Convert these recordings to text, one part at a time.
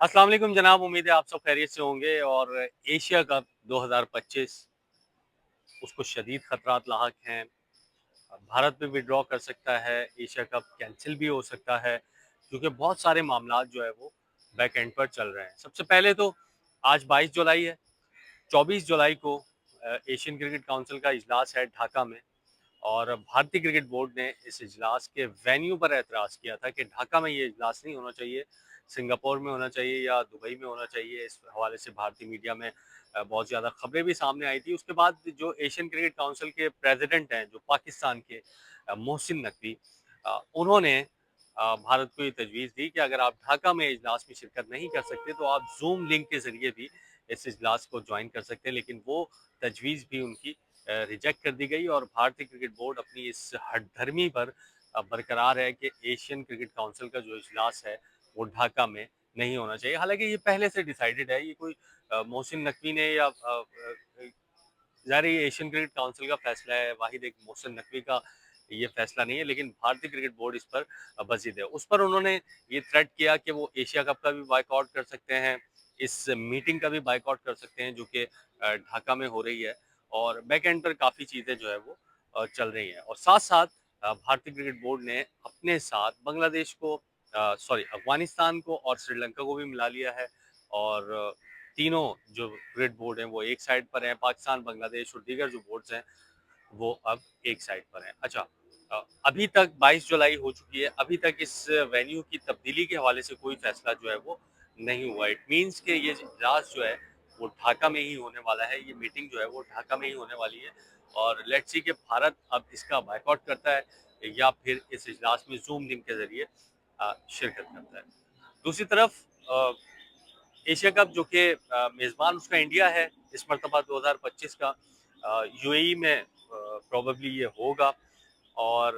अस्सलाम वालेकुम जनाब, उम्मीद है आप सब खैरियत से होंगे। और एशिया कप 2025 उसको शदीद खतरात लाहक हैं। भारत भी विड्रॉ कर सकता है, एशिया कप कैंसिल भी हो सकता है, क्योंकि बहुत सारे मामला जो है वो बैक एंड पर चल रहे हैं। सबसे पहले तो आज 22 जुलाई है। 24 जुलाई को एशियन क्रिकेट काउंसिल का इजलास है ढाका में, और भारतीय क्रिकेट बोर्ड ने इस इजलास के वेन्यू पर एतराज़ किया था कि ढाका में ये इजलास नहीं होना चाहिए, सिंगापुर में होना चाहिए या दुबई में होना चाहिए। इस हवाले से भारतीय मीडिया में बहुत ज़्यादा खबरें भी सामने आई थी। उसके बाद जो एशियन क्रिकेट काउंसिल के प्रेसिडेंट हैं, जो पाकिस्तान के मोहसिन नकवी, उन्होंने भारत को ये तजवीज़ दी कि अगर आप ढाका में इजलास में शिरकत नहीं कर सकते तो आप जूम लिंक के ज़रिए भी इस इजलास को ज्वाइन कर सकते हैं। लेकिन वो तजवीज़ भी उनकी रिजेक्ट कर दी गई, और भारतीय क्रिकेट बोर्ड अपनी इस हठधर्मी पर बरकरार है कि एशियन क्रिकेट काउंसिल का जो इजलास है वो ढाका में नहीं होना चाहिए। हालांकि ये पहले से डिसाइडेड है, ये कोई मोहसिन नकवी ने या ज़ाहिर है ये एशियन क्रिकेट काउंसिल का फैसला है, वाहिद एक मोहसिन नकवी का ये फैसला नहीं है। लेकिन भारतीय क्रिकेट बोर्ड इस पर बजीद है। उस पर उन्होंने ये थ्रेट किया कि वो एशिया कप का भी बाइकआउट कर सकते हैं, इस मीटिंग का भी बाइकआउट कर सकते हैं जो कि ढाका में हो रही है। और बैक एंड पर काफ़ी चीज़ें जो है वो चल रही हैं। और साथ साथ भारतीय क्रिकेट बोर्ड ने अपने साथ बांग्लादेश को, सॉरी, अफगानिस्तान को और श्रीलंका को भी मिला लिया है। और तीनों जो क्रिकेट बोर्ड हैं वो एक साइड पर हैं, पाकिस्तान, बांग्लादेश और दीगर जो बोर्ड्स हैं वो अब एक साइड पर हैं। अच्छा, अभी तक 22 जुलाई हो चुकी है, अभी तक इस वेन्यू की तब्दीली के हवाले से कोई फैसला जो है वो नहीं हुआ। इट मीन्स कि ये इजलास जो है वो ढाका में ही होने वाला है, ये मीटिंग जो है वो ढाका में ही होने वाली है। और लेट्स सी कि भारत अब इसका बायकॉट करता है या फिर इस इजलास में जूम लिंक के जरिए शिरकत करता है। दूसरी तरफ एशिया कप जो कि मेज़बान उसका इंडिया है इस मरतबा 2025 का, यूएई में प्रोबेबली ये होगा। और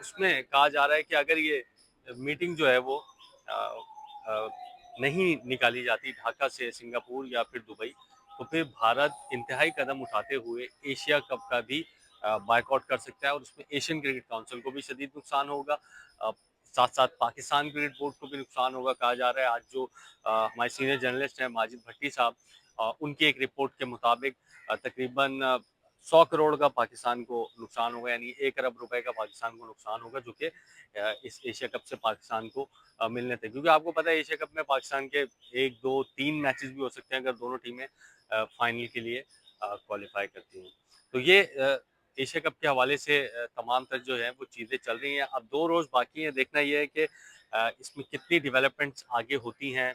उसमें कहा जा रहा है कि अगर ये मीटिंग जो है वो अ, अ, नहीं निकाली जाती ढाका से सिंगापुर या फिर दुबई, तो फिर भारत इंतहाई कदम उठाते हुए एशिया कप का भी बायकॉट कर सकता है, और उसमें एशियन क्रिकेट काउंसिल को भी शदीद नुकसान होगा। अ, साथ साथ पाकिस्तान क्रिकेट बोर्ड को भी नुकसान होगा। कहा जा रहा है आज जो हमारे सीनियर जर्नलिस्ट हैं माजिद भट्टी साहब, उनकी एक रिपोर्ट के मुताबिक तकरीबन 100 करोड़ का पाकिस्तान को नुकसान होगा, यानी 1 अरब रुपए का पाकिस्तान को नुकसान होगा, जो कि इस एशिया कप से पाकिस्तान को मिलने थे। क्योंकि आपको पता है एशिया कप में पाकिस्तान के 1, 2, 3 मैचेस भी हो सकते हैं अगर दोनों टीमें फाइनल के लिए क्वालिफाई करती हैं। तो ये एशिया कप के हवाले से तमाम तर जो है वो चीज़ें चल रही हैं। अब 2 रोज़ बाकी हैं, देखना ये है कि इसमें कितनी डेवलपमेंट्स आगे होती हैं,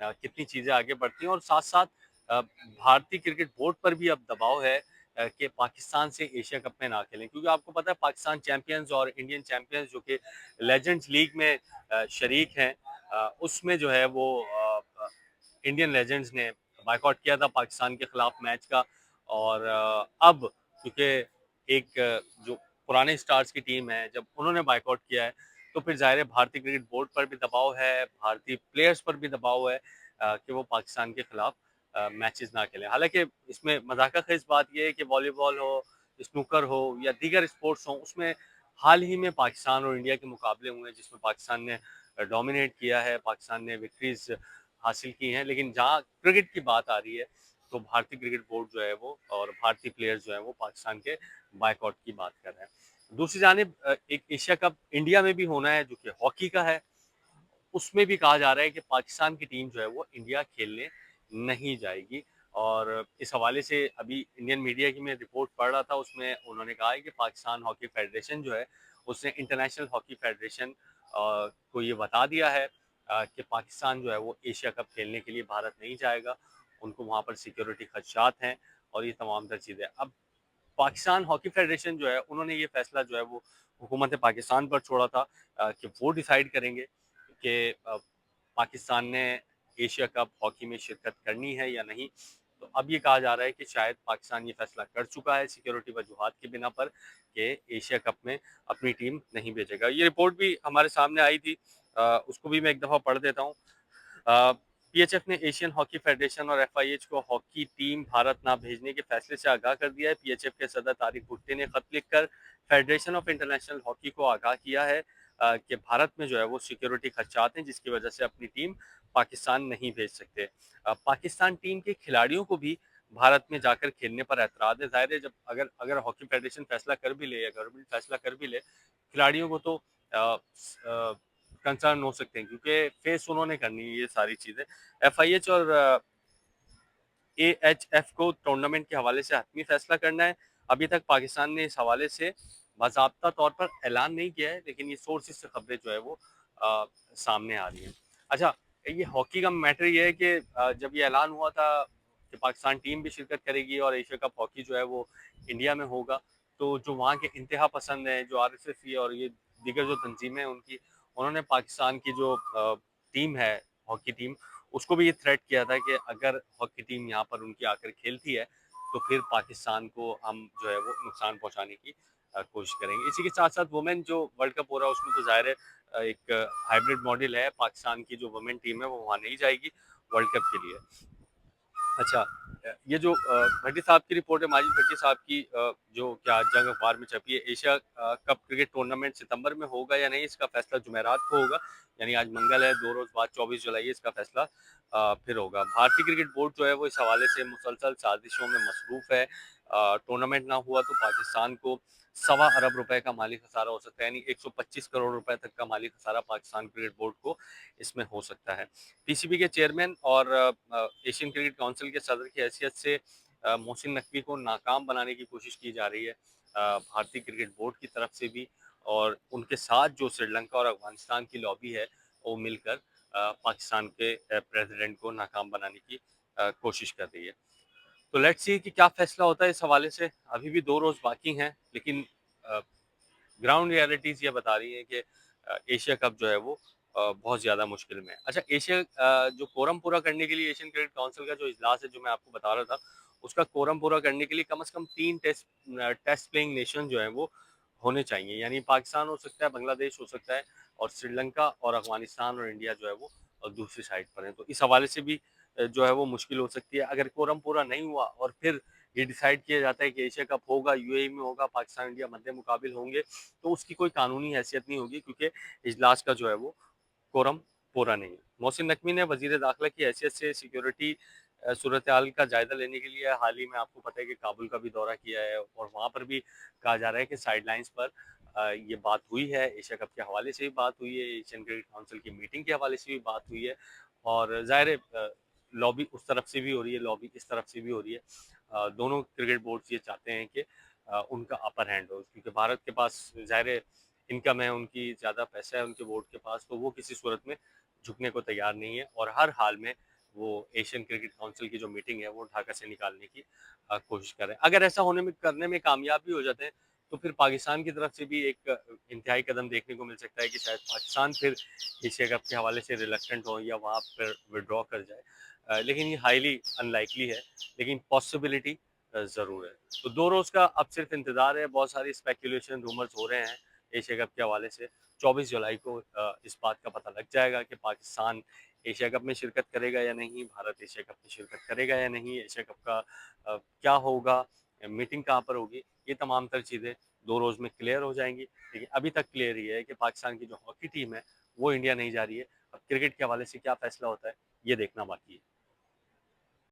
कितनी चीज़ें आगे बढ़ती हैं। और साथ साथ भारतीय क्रिकेट बोर्ड पर भी अब दबाव है कि पाकिस्तान से एशिया कप में ना खेलें, क्योंकि आपको पता है पाकिस्तान चैंपियंस और इंडियन चैंपियंस जो कि लेजेंड्स लीग में शरीक हैं, उसमें जो है वो इंडियन लेजेंड्स ने बायकॉट किया था पाकिस्तान के खिलाफ मैच का। और अब क्योंकि एक जो पुराने स्टार्स की टीम है, जब उन्होंने बायकॉट किया है तो फिर ज़ाहिर है भारतीय क्रिकेट बोर्ड पर भी दबाव है, भारतीय प्लेयर्स पर भी दबाव है कि वो पाकिस्तान के खिलाफ मैचेस ना खेलें। हालांकि इसमें मज़ाक़-ए-ख़ेज़ बात ये है कि वॉलीबॉल हो, स्नूकर हो या दीगर स्पोर्ट्स हों, उसमें हाल ही में पाकिस्तान और इंडिया के मुकाबले हुए हैं जिसमें पाकिस्तान ने डोमिनेट किया है, पाकिस्तान ने विक्ट्रीज़ हासिल की हैं। लेकिन जहाँ क्रिकेट की बात आ रही है तो भारतीय क्रिकेट बोर्ड जो है वो और भारतीय प्लेयर्स जो हैं वो पाकिस्तान के बायकॉट की बात कर रहे हैं। दूसरी जानिब एक एशिया कप इंडिया में भी होना है जो कि हॉकी का है, उसमें भी कहा जा रहा है कि पाकिस्तान की टीम जो है वो इंडिया खेलने नहीं जाएगी। और इस हवाले से अभी इंडियन मीडिया की मैं रिपोर्ट पढ़ रहा था, उसमें उन्होंने कहा है कि पाकिस्तान हॉकी फेडरेशन जो है उसने इंटरनेशनल हॉकी फेडरेशन को ये बता दिया है कि पाकिस्तान जो है वो एशिया कप खेलने के लिए भारत नहीं जाएगा, उनको वहाँ पर सिक्योरिटी खदशात हैं और ये तमाम तर चीज़ें। अब पाकिस्तान हॉकी फेडरेशन जो है उन्होंने ये फैसला जो है वो हुकूमत पाकिस्तान पर छोड़ा था कि वो डिसाइड करेंगे कि पाकिस्तान ने एशिया कप हॉकी में शिरकत करनी है या नहीं। तो अब ये कहा जा रहा है कि शायद पाकिस्तान ये फैसला कर चुका है सिक्योरिटी वजूहात की बिना पर कि एशिया कप में अपनी टीम नहीं भेजेगा। ये रिपोर्ट भी हमारे सामने आई थी, उसको भी मैं एक दफ़ा पढ़ देता हूँ। पीएचएफ ने एशियन हॉकी फेडरेशन और एफआईएच को हॉकी टीम भारत ना भेजने के फैसले से आगाह कर दिया है। पीएचएफ के सदर तारिक भुट्टे ने खत लिखकर फेडरेशन ऑफ इंटरनेशनल हॉकी को आगाह किया है कि भारत में जो है वो सिक्योरिटी खदशात हैं, जिसकी वजह से अपनी टीम पाकिस्तान नहीं भेज सकते। पाकिस्तान टीम के खिलाड़ियों को भी भारत में जाकर खेलने पर ऐतराज़ है। ज़ाहिर है, जब अगर अगर हॉकी फेडरेशन फैसला कर भी ले या गवर्नमेंट फैसला कर भी ले, खिलाड़ियों को तो कंसर्न हो सकते हैं, क्योंकि फेस उन्होंने करनी है ये सारी चीज़ें। एफआईएच और एएचएफ को टूर्नामेंट के हवाले से हतमी फैसला करना है। अभी तक पाकिस्तान ने इस हवाले से बाज़ाब्ता तौर पर ऐलान नहीं किया है, लेकिन ये सोर्सेस से खबरें जो है वो सामने आ रही हैं। अच्छा, ये हॉकी का मैटर ये है कि जब ये ऐलान हुआ था कि पाकिस्तान टीम भी शिरकत करेगी और एशिया कप हॉकी जो है वो इंडिया में होगा, तो जो वहाँ के इंतहा पसंद हैं, जो आरएसएस और ये दीगर जो तंजीमें हैं उनकी, उन्होंने पाकिस्तान की जो टीम है, हॉकी टीम, उसको भी ये थ्रेट किया था कि अगर हॉकी टीम यहाँ पर उनकी आकर खेलती है, तो फिर पाकिस्तान को हम जो है वो नुकसान पहुँचाने की कोशिश करेंगे। इसी के साथ-साथ वुमेन जो वर्ल्ड कप हो रहा है उसमें तो ज़ाहिर है एक हाइब्रिड मॉडल है, पाकिस्तान की जो वुमेन टीम है वो वहाँ नहीं जाएगी वर्ल्ड कप के लिए। अच्छा, ये जो भट्टी साहब की रिपोर्ट है, माजिद भट्टी साहब की, जो क्या जंग अखबार में छपी है, एशिया कप क्रिकेट टूर्नामेंट सितंबर में होगा या नहीं, इसका फैसला जुमेरात को होगा। यानी आज मंगल है, 2 रोज़ बाद 24 जुलाई इसका फैसला फिर होगा। भारतीय क्रिकेट बोर्ड जो है वो इस हवाले से मुसलसल साजिशों में मसरूफ़ है। टूर्नामेंट ना हुआ तो पाकिस्तान को सवा अरब रुपए का माली खसारा हो सकता है, यानी 125 करोड़ रुपए तक का माली खसारा पाकिस्तान क्रिकेट बोर्ड को इसमें हो सकता है। पीसीबी के चेयरमैन और एशियन क्रिकेट काउंसिल के सदर की हैसियत से मोहसिन नकवी को नाकाम बनाने की कोशिश की जा रही है भारतीय क्रिकेट बोर्ड की तरफ से भी, और उनके साथ जो श्रीलंका और अफगानिस्तान की लॉबी है वो मिलकर पाकिस्तान के प्रेसिडेंट को नाकाम बनाने की कोशिश कर रही है। तो लेट्स सी कि क्या फैसला होता है इस हवाले से। अभी भी 2 रोज़ बाकी हैं, लेकिन ग्राउंड रियलिटीज़ ये बता रही हैं कि एशिया कप जो है वो बहुत ज़्यादा मुश्किल में है। अच्छा, एशिया जो कोरम पूरा करने के लिए एशियन क्रिकेट काउंसिल का जो इजलास है, जो मैं आपको बता रहा था, उसका कोरम पूरा करने के लिए कम से कम 3 टेस्ट प्लेइंग नेशन जो हैं वो होने चाहिए। यानी पाकिस्तान हो सकता है, बांग्लादेश हो सकता है, और श्रीलंका और अफ़गानिस्तान और इंडिया जो है वो दूसरी साइड पर हैं। तो इस हवाले से भी जो है वो मुश्किल हो सकती है। अगर कोरम पूरा नहीं हुआ और फिर ये डिसाइड किया जाता है कि एशिया कप होगा, यूएई में होगा, पाकिस्तान इंडिया मद्दे मुकाबिल होंगे, तो उसकी कोई कानूनी हैसियत नहीं होगी, क्योंकि इजलास का जो है वो कोरम पूरा नहीं है। मोहसिन नकवी ने वजीर दाखिला की हैसियत से सिक्योरिटी सूरत हाल का जायजा लेने के लिए हाल ही में आपको पता है कि काबुल का भी दौरा किया है, और वहाँ पर भी कहा जा रहा है कि साइडलाइंस पर ये बात हुई है, एशिया कप के हवाले से भी बात हुई है, एशियन क्रिकेट काउंसिल की मीटिंग के हवाले से भी बात हुई है, और ज़ाहिर है लॉबी उस तरफ से भी हो रही है, लॉबी इस तरफ से भी हो रही है। दोनों क्रिकेट बोर्ड्स ये चाहते हैं कि उनका अपर हैंड हो, क्योंकि भारत के पास ज़ाहिर है इनकम है, उनकी ज़्यादा पैसा है उनके बोर्ड के पास, तो वो किसी सूरत में झुकने को तैयार नहीं है, और हर हाल में वो एशियन क्रिकेट काउंसिल की जो मीटिंग है वो ढाका से निकालने की कोशिश कर रहे हैं। अगर ऐसा होने में करने में कामयाब भी हो जाते हैं, तो फिर पाकिस्तान की तरफ से भी एक इंतहाई कदम देखने को मिल सकता है कि शायद पाकिस्तान फिर एशिया कप के हवाले से रिलक्टेंट हो या वहाँ पर विड्रॉ कर जाए। लेकिन ये हाईली अनलाइकली है, लेकिन पॉसिबिलिटी ज़रूर है। तो 2 रोज़ का अब सिर्फ इंतज़ार है। बहुत सारी स्पेकुलेशन, रूमर्स हो रहे हैं एशिया कप के हवाले से। 24 जुलाई को इस बात का पता लग जाएगा कि पाकिस्तान एशिया कप में शिरकत करेगा या नहीं, भारत एशिया कप में शिरकत करेगा या नहीं, एशिया कप का क्या होगा, मीटिंग कहाँ पर होगी, ये तमाम तर चीज़ें 2 रोज़ में क्लियर हो जाएँगी। लेकिन अभी तक क्लियर ये है कि पाकिस्तान की जो हॉकी टीम है, वो इंडिया नहीं जा रही है। अब क्रिकेट के हवाले से क्या फ़ैसला होता है, ये देखना बाकी है।